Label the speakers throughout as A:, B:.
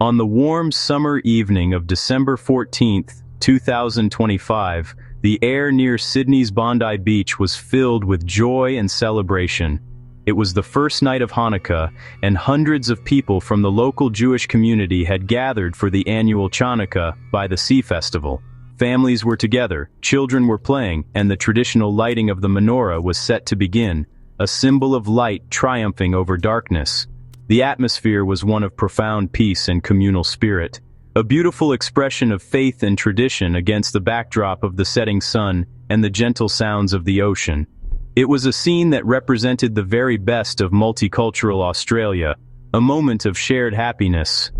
A: On the warm summer evening of December 14th, 2025, the air near Sydney's Bondi Beach was filled with joy and celebration. It was the first night of Hanukkah, and hundreds of people from the local Jewish community had gathered for the annual Chanukah by the Sea Festival. Families were together, children were playing, and the traditional lighting of the menorah was set to begin, a symbol of light triumphing over darkness. The atmosphere was one of profound peace and communal spirit, a beautiful expression of faith and tradition against the backdrop of the setting sun and the gentle sounds of the ocean. It was a scene that represented the very best of multicultural Australia, a moment of shared happiness.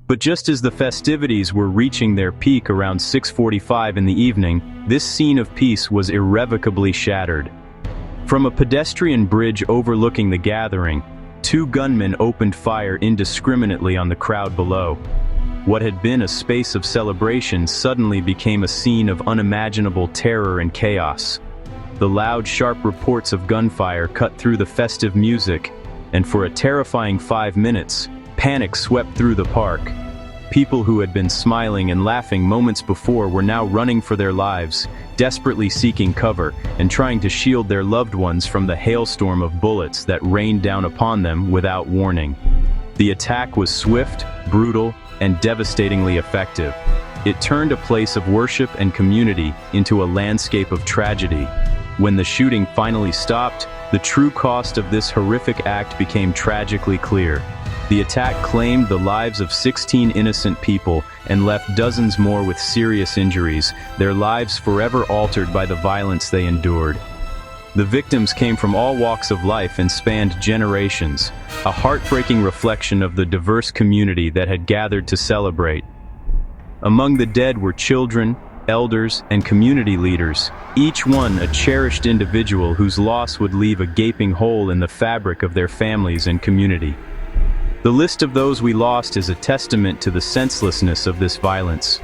A: But just as the festivities were reaching their peak around 6:45 in the evening, this scene of peace was irrevocably shattered. From a pedestrian bridge overlooking the gathering, two gunmen opened fire indiscriminately on the crowd below. What had been a space of celebration suddenly became a scene of unimaginable terror and chaos. The loud, sharp reports of gunfire cut through the festive music, and for a terrifying 5 minutes, panic swept through the park. People who had been smiling and laughing moments before were now running for their lives, desperately seeking cover and trying to shield their loved ones from the hailstorm of bullets that rained down upon them without warning. The attack was swift, brutal, and devastatingly effective. It turned a place of worship and community into a landscape of tragedy. When the shooting finally stopped, the true cost of this horrific act became tragically clear. The attack claimed the lives of 16 innocent people and left dozens more with serious injuries, their lives forever altered by the violence they endured. The victims came from all walks of life and spanned generations, a heartbreaking reflection of the diverse community that had gathered to celebrate. Among the dead were children, elders, and community leaders, each one a cherished individual whose loss would leave a gaping hole in the fabric of their families and community. The list of those we lost is a testament to the senselessness of this violence.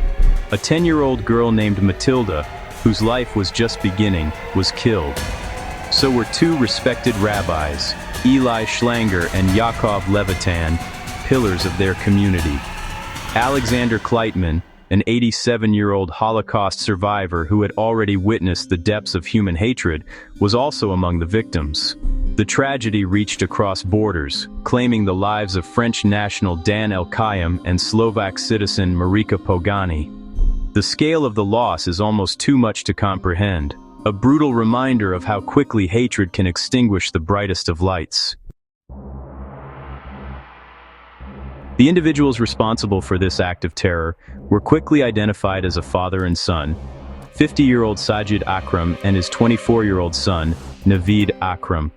A: A 10-year-old girl named Matilda, whose life was just beginning, was killed. So were two respected rabbis, Eli Schlanger and Yaakov Levitan, pillars of their community. Alexander Kleitman, an 87-year-old Holocaust survivor who had already witnessed the depths of human hatred, was also among the victims. The tragedy reached across borders, claiming the lives of French national Dan El-Kayem and Slovak citizen Marika Pogani. The scale of the loss is almost too much to comprehend, a brutal reminder of how quickly hatred can extinguish the brightest of lights. The individuals responsible for this act of terror were quickly identified as a father and son, 50-year-old Sajid Akram and his 24-year-old son, Naveed Akram.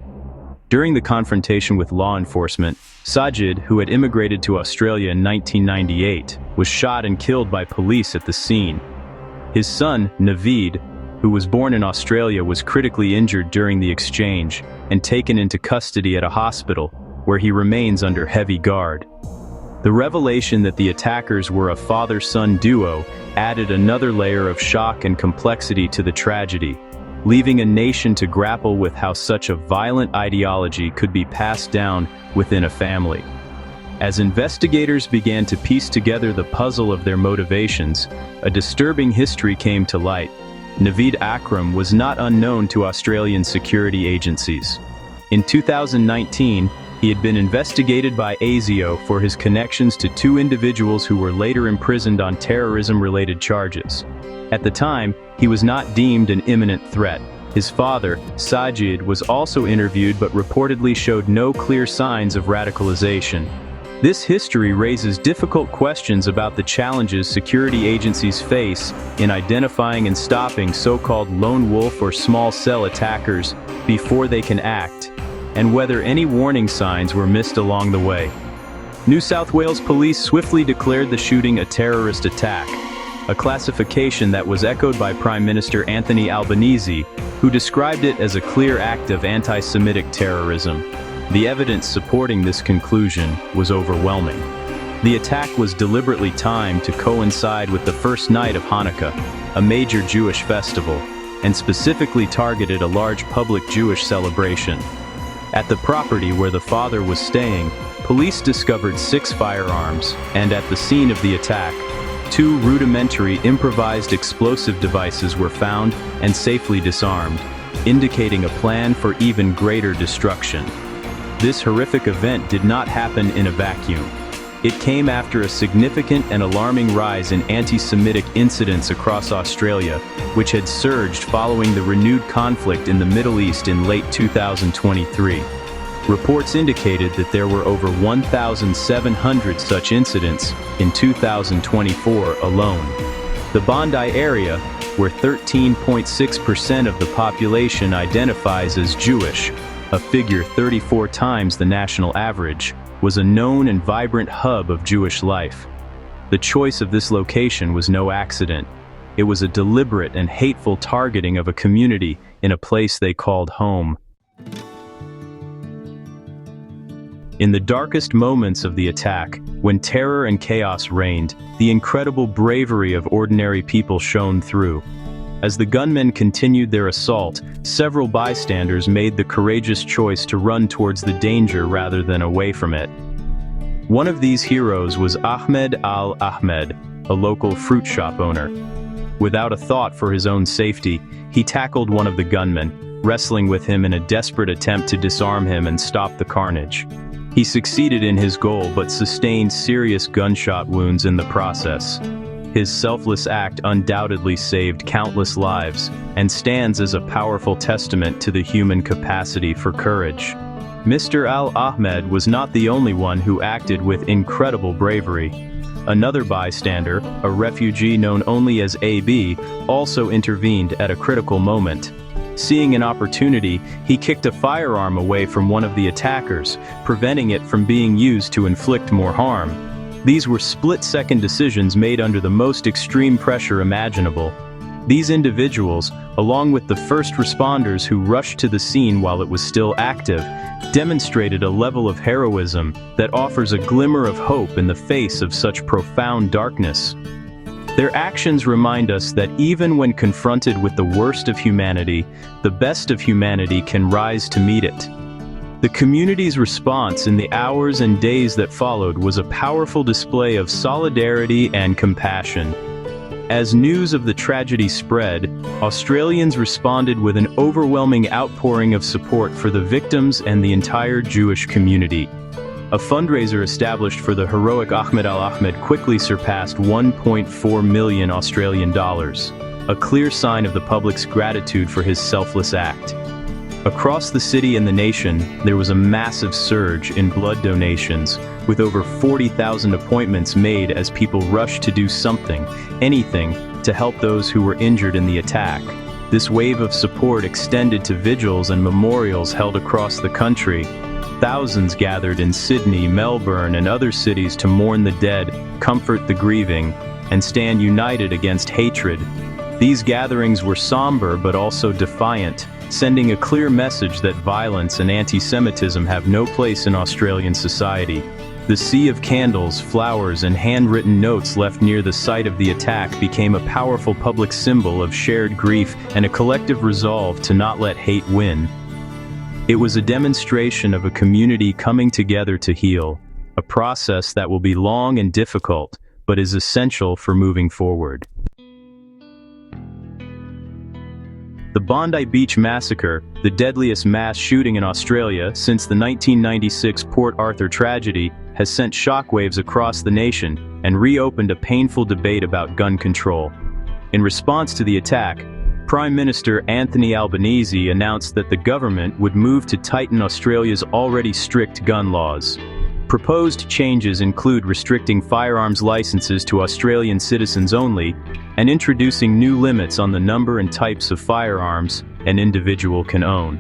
A: During the confrontation with law enforcement, Sajid, who had immigrated to Australia in 1998, was shot and killed by police at the scene. His son, Naveed, who was born in Australia, was critically injured during the exchange and taken into custody at a hospital, where he remains under heavy guard. The revelation that the attackers were a father-son duo added another layer of shock and complexity to the tragedy, leaving a nation to grapple with how such a violent ideology could be passed down within a family. As investigators began to piece together the puzzle of their motivations, a disturbing history came to light. Naveed Akram was not unknown to Australian security agencies. In 2019, he had been investigated by ASIO for his connections to two individuals who were later imprisoned on terrorism-related charges. At the time, he was not deemed an imminent threat. His father, Sajid, was also interviewed but reportedly showed no clear signs of radicalization. This history raises difficult questions about the challenges security agencies face in identifying and stopping so-called lone wolf or small cell attackers before they can act, and whether any warning signs were missed along the way. New South Wales police swiftly declared the shooting a terrorist attack, a classification that was echoed by Prime Minister Anthony Albanese, who described it as a clear act of anti-Semitic terrorism. The evidence supporting this conclusion was overwhelming. The attack was deliberately timed to coincide with the first night of Hanukkah, a major Jewish festival, and specifically targeted a large public Jewish celebration. At the property where the father was staying, police discovered 6 firearms, and at the scene of the attack, 2 rudimentary improvised explosive devices were found and safely disarmed, indicating a plan for even greater destruction. This horrific event did not happen in a vacuum. It came after a significant and alarming rise in anti-Semitic incidents across Australia, which had surged following the renewed conflict in the Middle East in late 2023. Reports indicated that there were over 1,700 such incidents in 2024 alone. The Bondi area, where 13.6% of the population identifies as Jewish, a figure 34 times the national average, was a known and vibrant hub of Jewish life. The choice of this location was no accident. It was a deliberate and hateful targeting of a community in a place they called home. In the darkest moments of the attack, when terror and chaos reigned, the incredible bravery of ordinary people shone through. As the gunmen continued their assault, several bystanders made the courageous choice to run towards the danger rather than away from it. One of these heroes was Ahmed al-Ahmed, a local fruit shop owner. Without a thought for his own safety, he tackled one of the gunmen, wrestling with him in a desperate attempt to disarm him and stop the carnage. He succeeded in his goal but sustained serious gunshot wounds in the process. His selfless act undoubtedly saved countless lives and stands as a powerful testament to the human capacity for courage. Mr. Al-Ahmed was not the only one who acted with incredible bravery. Another bystander, a refugee known only as AB, also intervened at a critical moment. Seeing an opportunity, he kicked a firearm away from one of the attackers, preventing it from being used to inflict more harm. These were split-second decisions made under the most extreme pressure imaginable. These individuals, along with the first responders who rushed to the scene while it was still active, demonstrated a level of heroism that offers a glimmer of hope in the face of such profound darkness. Their actions remind us that even when confronted with the worst of humanity, the best of humanity can rise to meet it. The community's response in the hours and days that followed was a powerful display of solidarity and compassion. As news of the tragedy spread, Australians responded with an overwhelming outpouring of support for the victims and the entire Jewish community. A fundraiser established for the heroic Ahmed al-Ahmed quickly surpassed 1.4 million Australian dollars, a clear sign of the public's gratitude for his selfless act. Across the city and the nation, there was a massive surge in blood donations, with over 40,000 appointments made as people rushed to do something, anything, to help those who were injured in the attack. This wave of support extended to vigils and memorials held across the country. Thousands gathered in Sydney, Melbourne, and other cities to mourn the dead, comfort the grieving, and stand united against hatred. These gatherings were somber but also defiant, sending a clear message that violence and anti-Semitism have no place in Australian society. The sea of candles, flowers, and handwritten notes left near the site of the attack became a powerful public symbol of shared grief and a collective resolve to not let hate win. It was a demonstration of a community coming together to heal, a process that will be long and difficult, but is essential for moving forward. The Bondi Beach massacre, the deadliest mass shooting in Australia since the 1996 Port Arthur tragedy, has sent shockwaves across the nation and reopened a painful debate about gun control. In response to the attack, Prime Minister Anthony Albanese announced that the government would move to tighten Australia's already strict gun laws. Proposed changes include restricting firearms licenses to Australian citizens only and introducing new limits on the number and types of firearms an individual can own.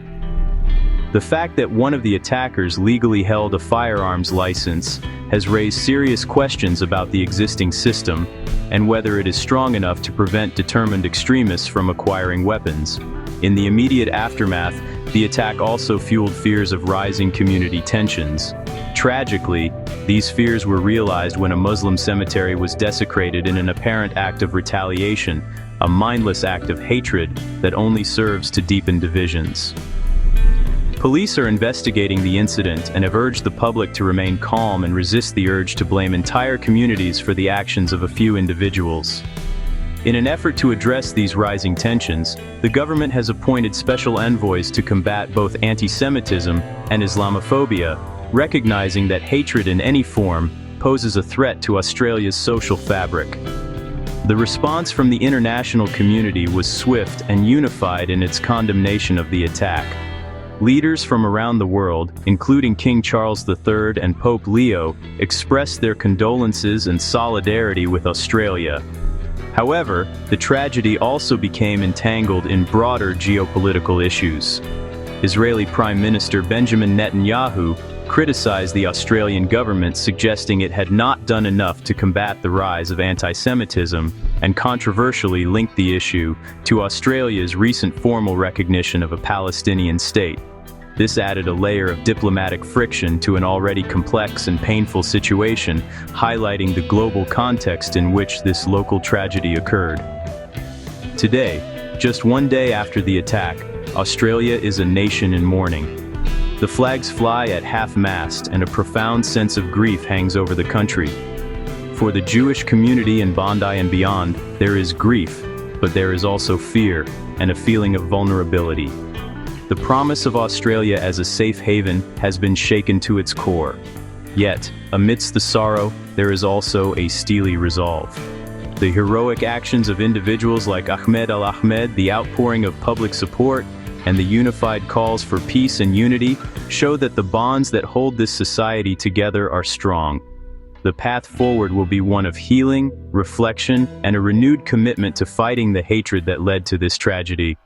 A: The fact that one of the attackers legally held a firearms license has raised serious questions about the existing system and whether it is strong enough to prevent determined extremists from acquiring weapons. In the immediate aftermath, the attack also fueled fears of rising community tensions. Tragically, these fears were realized when a Muslim cemetery was desecrated in an apparent act of retaliation, a mindless act of hatred that only serves to deepen divisions. Police are investigating the incident and have urged the public to remain calm and resist the urge to blame entire communities for the actions of a few individuals. In an effort to address these rising tensions, the government has appointed special envoys to combat both anti-Semitism and Islamophobia, recognizing that hatred in any form poses a threat to Australia's social fabric. The response from the international community was swift and unified in its condemnation of the attack. Leaders from around the world, including King Charles III and Pope Leo, expressed their condolences and solidarity with Australia. However, the tragedy also became entangled in broader geopolitical issues. Israeli Prime Minister Benjamin Netanyahu criticized the Australian government, suggesting it had not done enough to combat the rise of anti-Semitism, and controversially linked the issue to Australia's recent formal recognition of a Palestinian state. This added a layer of diplomatic friction to an already complex and painful situation, highlighting the global context in which this local tragedy occurred. Today, just one day after the attack, Australia is a nation in mourning. The flags fly at half-mast and a profound sense of grief hangs over the country. For the Jewish community in Bondi and beyond, there is grief, but there is also fear and a feeling of vulnerability. The promise of Australia as a safe haven has been shaken to its core. Yet, amidst the sorrow, there is also a steely resolve. The heroic actions of individuals like Ahmed Al-Ahmed, the outpouring of public support, and the unified calls for peace and unity show that the bonds that hold this society together are strong. The path forward will be one of healing, reflection, and a renewed commitment to fighting the hatred that led to this tragedy.